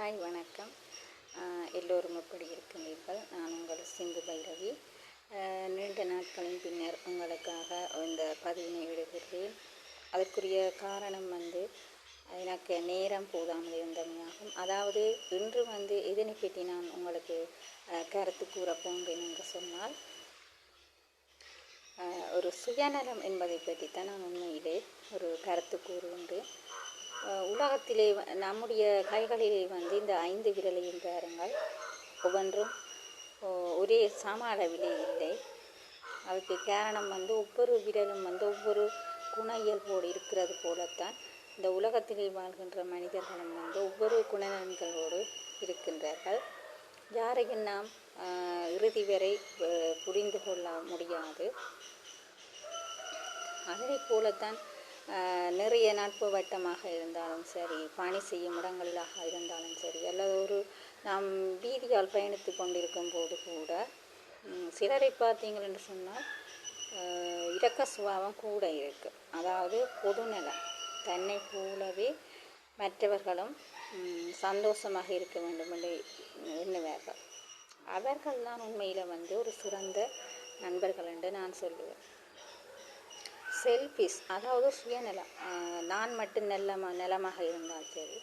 Hi வணக்கம். எல்லோரும் எப்படி இருக்கின்றீர்கள்? நான் உங்கள் சிந்து பைரவி. நீண்ட நாட்களின் பின்னர் உங்களுக்காக இந்த பதிவினை விடுகிறேன். அதற்குரிய காரணம் எனக்கு நேரம் போதாமல் இருந்தமையாகும். அதாவது இன்று இதனை பற்றி நான் உங்களுக்கு கருத்து கூற போன்றேன் என்று சொன்னால், ஒரு சுயநலம் என்பதை பற்றித்தான் நான் உண்மையிலே ஒரு கருத்து கூறுகின்றேன். உலகத்திலே நம்முடைய கைகளிலே இந்த 5 விரலையும் பாருங்கள், ஒவ்வொன்றும் ஒரே சம அளவிலே இல்லை. அதுக்கு காரணம் ஒவ்வொரு விரலும் ஒவ்வொரு குண இயல்போடு இருக்கிறது போலத்தான் இந்த உலகத்திலே வாழ்கின்ற மனிதர்களும் ஒவ்வொரு குணநலன்களோடு இருக்கின்றார்கள். யாரையும் நாம் இறுதி வரை புரிந்து கொள்ள முடியாது. அதனை போலத்தான் நிறைய நட்பு வட்டமாக இருந்தாலும் சரி, பணி செய்யும் இடங்களாக இருந்தாலும் சரி, அல்லது நாம் வீதியால் பயணித்து கொண்டிருக்கும் போது கூட சிலரை பார்த்தீங்கள் என்று சொன்னால் இரக்க சுபாவம் கூட இருக்குது. அதாவது பொதுநலம், தன்னை போலவே மற்றவர்களும் சந்தோஷமாக இருக்க வேண்டும் என்று எண்ணுவார்கள். அவர்கள் தான் உண்மையில் ஒரு சிறந்த நண்பர்கள் என்று நான் சொல்லுவேன். செல்ஃபிஷ், அதாவது சுயநலம். நான் மட்டும் நலமாக இருந்தால் சரி,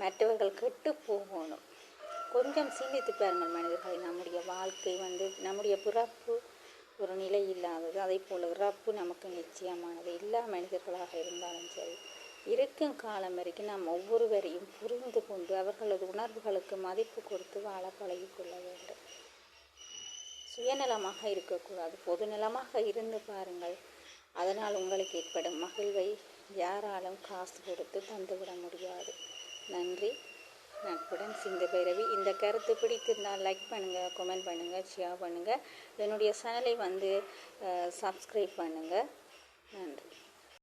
மற்றவர்கள் கெட்டு போகணும். கொஞ்சம் சிந்தித்து பாருங்கள் மனிதர்களை. நம்முடைய வாழ்க்கை நம்முடைய பிறப்பு ஒரு நிலை இல்லாதது, அதே போல் இறப்பு நமக்கு நிச்சயமானது. எல்லா மனிதர்களாக இருந்தாலும் சரி, இருக்கும் காலம் வரைக்கும் நாம் ஒவ்வொருவரையும் புரிந்து கொண்டு அவர்களது உணர்வுகளுக்கு மதிப்பு கொடுத்து வாழ பழகிக்கொள்ள வேண்டும். சுயநலமாக இருக்கக்கூடாது, பொதுநலமாக இருந்து பாருங்கள். அதனால் உங்களுக்கு ஏற்படும் மகிழ்வை யாராலும் காசு கொடுத்து தந்துவிட முடியாது. நன்றி. நட்புடன் சிந்து பைரவி. இந்த கருத்து பிடித்திருந்தால் லைக் பண்ணுங்கள், கமெண்ட் பண்ணுங்கள், ஷேர் பண்ணுங்கள். என்னுடைய சேனலை சப்ஸ்கிரைப் பண்ணுங்கள். நன்றி.